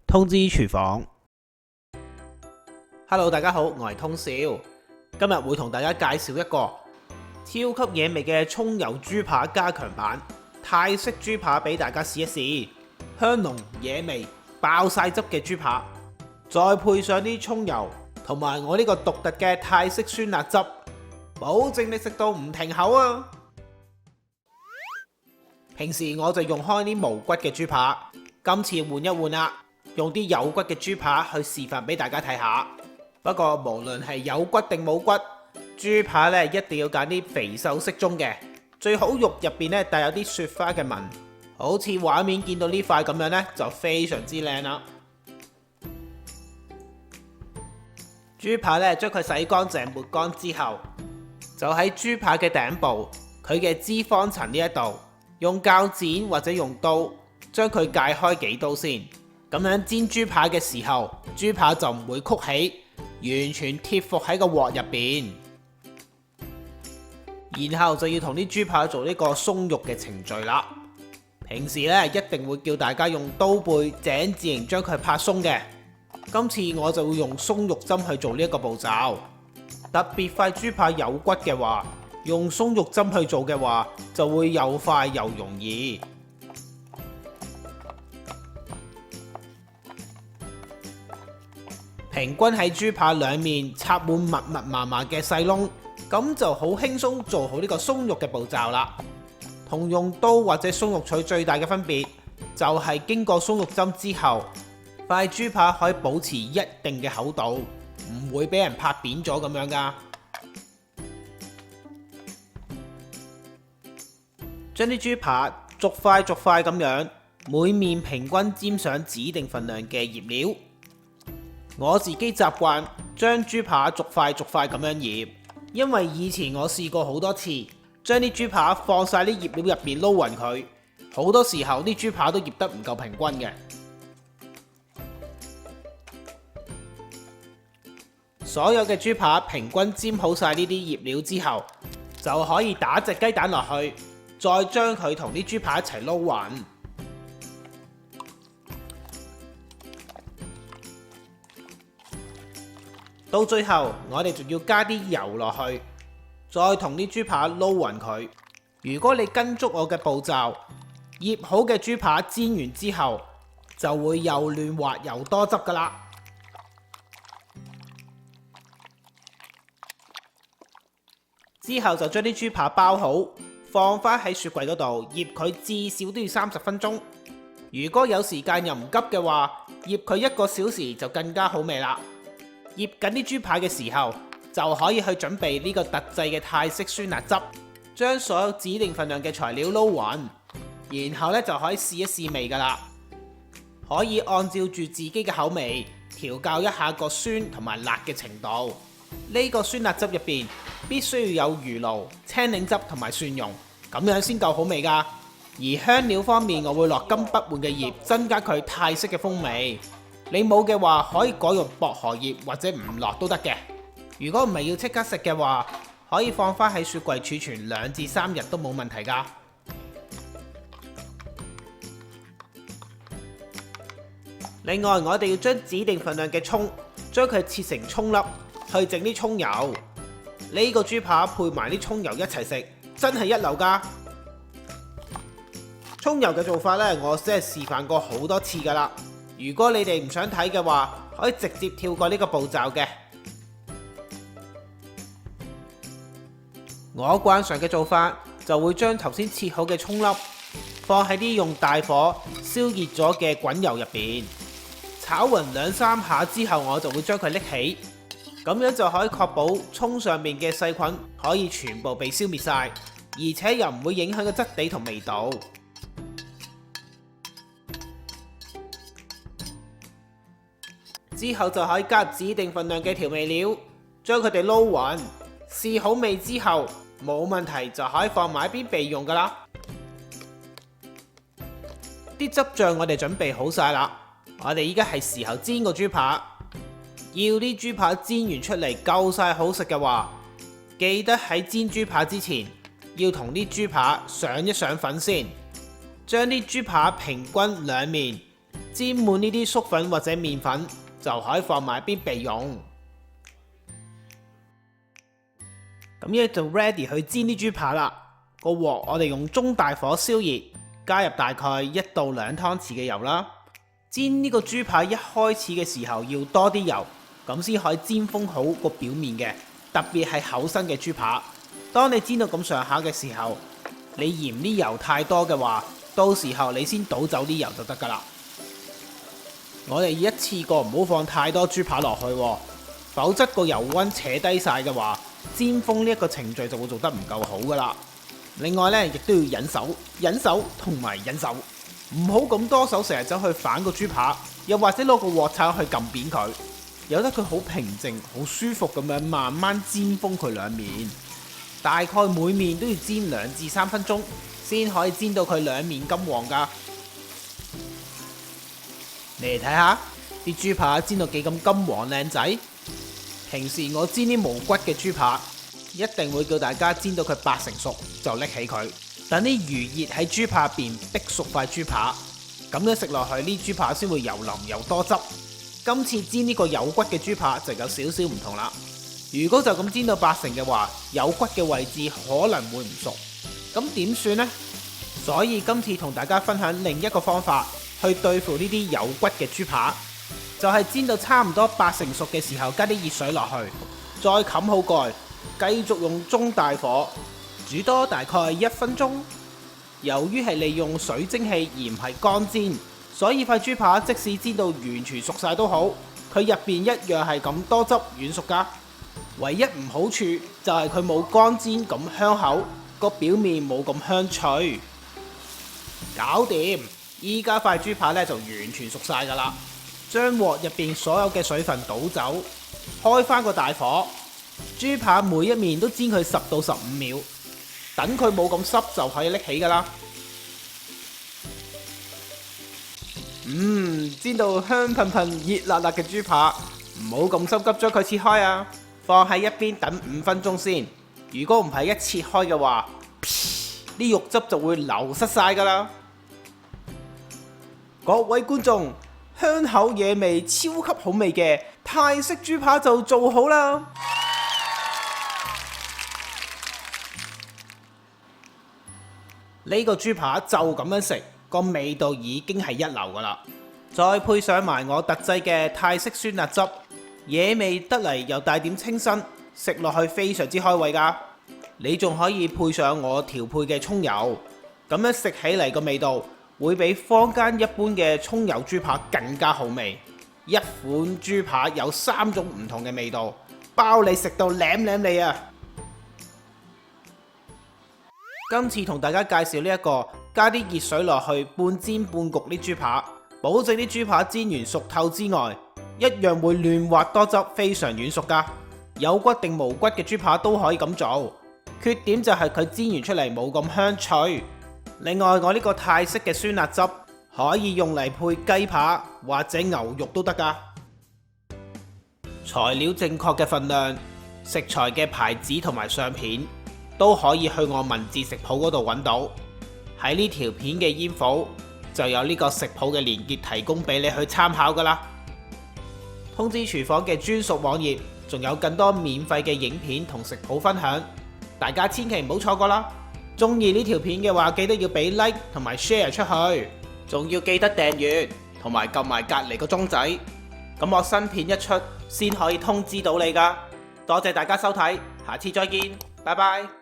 通知廚房。Hello， 大家好，我係通少，今日會同大家介紹一個超級惹味嘅蔥油豬扒加強版泰式豬扒俾大家試一試。香濃惹味爆晒汁嘅豬扒，再配上啲蔥油同埋我呢個獨特嘅泰式酸辣汁，保證你食到唔停口啊！平時我就用開啲無骨嘅豬扒，今次換一換啦，用啲有骨嘅豬扒去示範俾大家睇下。不過無論係有骨定冇骨，豬扒咧一定要揀啲肥瘦適中嘅，最好肉入邊咧帶有啲雪花嘅紋，好似畫面見到呢塊咁樣咧就非常之靚啦。豬扒咧將佢洗乾淨抹乾之後，就喺豬扒嘅頂部，佢嘅脂肪層呢一度，用鉸剪或者用刀將佢界開幾刀先，咁樣煎豬扒嘅時候，豬扒就唔會曲起，完全貼服喺個鑊入邊。然後就要同啲豬扒做呢個鬆肉嘅程序啦。平時咧一定會叫大家用刀背井字形將佢拍鬆嘅，今次我就會用鬆肉針去做呢一個步驟。特別塊豬扒有骨嘅話，用鬆肉針去做嘅話，就會又快又容易。平均喺豬扒兩面插滿密密麻麻嘅細窿，咁就好輕鬆做好呢個鬆肉嘅步驟啦。同用刀或者鬆肉錘最大嘅分別，就係經過鬆肉針之後，塊豬扒可以保持一定嘅厚度，唔會俾人拍扁咗咁樣噶。將啲豬扒逐塊咁樣，每面平均沾上指定份量嘅醃料。我自己習慣將豬扒逐塊咁樣醃，因為以前我試過好多次，將啲豬扒放晒啲醃料入邊撈勻佢，好多時候啲豬扒都醃得唔夠平均嘅。所有嘅豬扒平均煎好晒呢啲醃料之後，就可以打隻雞蛋落去，再將佢同啲豬扒一齊撈勻。到最後，我哋仲要加啲油落去，再同啲豬扒撈勻佢。如果你跟足我嘅步驟，醃好嘅豬扒煎完之後，就會又嫩滑又多汁噶啦。之後就將啲豬扒包好，放返喺雪櫃嗰度醃佢至少都要30分鐘。如果有時間又唔急嘅話，醃佢1個小時就更加好味啦。醃緊啲豬扒嘅時候，就可以去準備呢個特製嘅泰式酸辣汁，將所有指定份量嘅材料撈勻，然後咧就可以試一試味噶啦。可以按照住自己嘅口味調校一下個酸同埋辣嘅程度。呢個酸辣汁入邊必須要有魚露、青檸汁同埋蒜蓉，咁樣先夠好味噶。而香料方面，我會落金不換嘅葉，增加佢泰式嘅風味。你冇嘅話，可以改用薄荷葉或者唔落都得嘅。如果唔係要即刻食嘅話，可以放返喺雪櫃儲存2至3日都冇問題噶。另外，我哋要將指定份量嘅蔥，將佢切成蔥粒，去整啲蔥油。呢個豬扒配埋啲蔥油一齊食，真係一流噶。蔥油嘅做法呢，我真係示範過好多次噶啦。如果你哋唔想睇嘅話，可以直接跳過呢個步驟嘅。我慣常嘅做法就會將頭先切好嘅蔥粒放喺啲用大火燒熱咗嘅滾油入邊，炒勻2-3下之後，我就會將佢拎起，咁樣就可以確保蔥上面嘅細菌可以全部被消滅晒，而且又唔會影響個質地同味道。之後就可以加入指定份量嘅調味料，將佢哋撈勻，試好味之後冇問題就可以放埋一邊備用噶啦。啲汁醬我哋準備好晒啦，我哋依家係時候煎個豬扒。要啲豬扒煎完出嚟夠晒好食嘅話，記得喺煎豬扒之前要同啲豬扒上一上粉先，將啲豬扒平均兩面沾滿呢啲粟粉或者麵粉，就可以放埋一邊備用。咁呢就 ready 去煎啲豬扒啦。個鑊我哋用中大火燒熱，加入大概1到2湯匙嘅油啦。煎呢個豬扒一開始嘅時候要多啲油，咁先可以煎封好個表面嘅，特別係厚身嘅豬扒。當你煎到咁上下嘅時候，你嫌啲油太多嘅話，到時候你先倒走啲油就得噶啦。我哋一次過唔好放太多豬扒落去，否則個油溫扯低晒嘅話，煎封呢一個程序就會做得唔夠好噶啦。另外呢，亦都要忍手同埋忍手，唔好咁多手成日走去反個豬扒，又或者攞個鑊鏟去撳扁佢，由得佢好平靜、好舒服咁樣慢慢煎封佢兩面。大概每面都要煎2至3分鐘，先可以煎到佢兩面金黃噶。你嚟睇下啲豬扒煎到幾咁金黃靚仔。平時我煎啲無骨嘅豬扒，一定會叫大家煎到佢80%熟就拎起佢，等啲餘熱喺豬扒入邊逼熟塊豬扒，咁樣食落去呢豬扒先會油淋又多汁。今次煎呢個有骨嘅豬扒就有少少唔同啦。如果就咁煎到80%嘅話，有骨嘅位置可能會唔熟，咁點算呢？所以今次同大家分享另一個方法去對付呢啲有骨嘅豬扒，就係煎到差唔多80%熟嘅時候，加啲熱水落去，再冚好蓋，繼續用中大火煮多大概1分鐘。由於係利用水蒸氣而唔係乾煎，所以塊豬扒即使煎到完全熟晒都好，佢入邊一樣係咁多汁軟熟噶。唯一唔好處就係佢冇乾煎咁香口，個表面冇咁香脆。搞掂，依家塊豬扒咧就完全熟晒噶啦。將鑊入邊所有嘅水分倒走，開翻個大火，豬扒每一面都煎佢10到15秒，等佢冇咁濕就可以拎起噶啦。煎到香噴噴、熱辣辣嘅豬扒，唔好咁心急將佢切開啊！放喺一邊等5分鐘先。如果唔係一切開嘅話，啲肉汁就會流失晒噶啦。各位觀眾，香口惹味、超級好味嘅泰式豬扒就做好啦！呢個豬扒就咁樣食，個味道已經係一流噶啦。再配上埋我特製嘅泰式酸辣汁，惹味得嚟又帶點清新，食落去非常之開胃噶。你仲可以配上我調配嘅蔥油，咁樣食起嚟個味道會比坊間一般嘅蔥油豬扒更加好味。一款豬扒有3種唔同嘅味道，包你食到舐舐你啊！今次同大家介紹呢一個加啲熱水落去半煎半焗啲豬扒，保證啲豬扒煎完熟透之外，一樣會嫩滑多汁，非常軟熟噶。有骨定無骨嘅豬扒都可以咁做，缺點就係佢煎完出嚟冇咁香脆。另外，我呢個泰式嘅酸辣汁可以用嚟配雞扒或者牛肉都得噶。材料正確嘅份量、食材嘅牌子同埋相片都可以去我文字食譜嗰度揾到。喺呢條片嘅煙簿就有呢個食譜嘅連結提供俾你去參考噶啦。通知廚房嘅專屬網頁仲有更多免費嘅影片同食譜分享，大家千祈唔好錯過啦！中意呢條片嘅話，記得要俾 like 同埋 share 出去，仲要記得訂閱同埋撳埋隔離個鐘仔，咁我新片一出先可以通知到你噶。多謝大家收睇，下次再見，拜拜。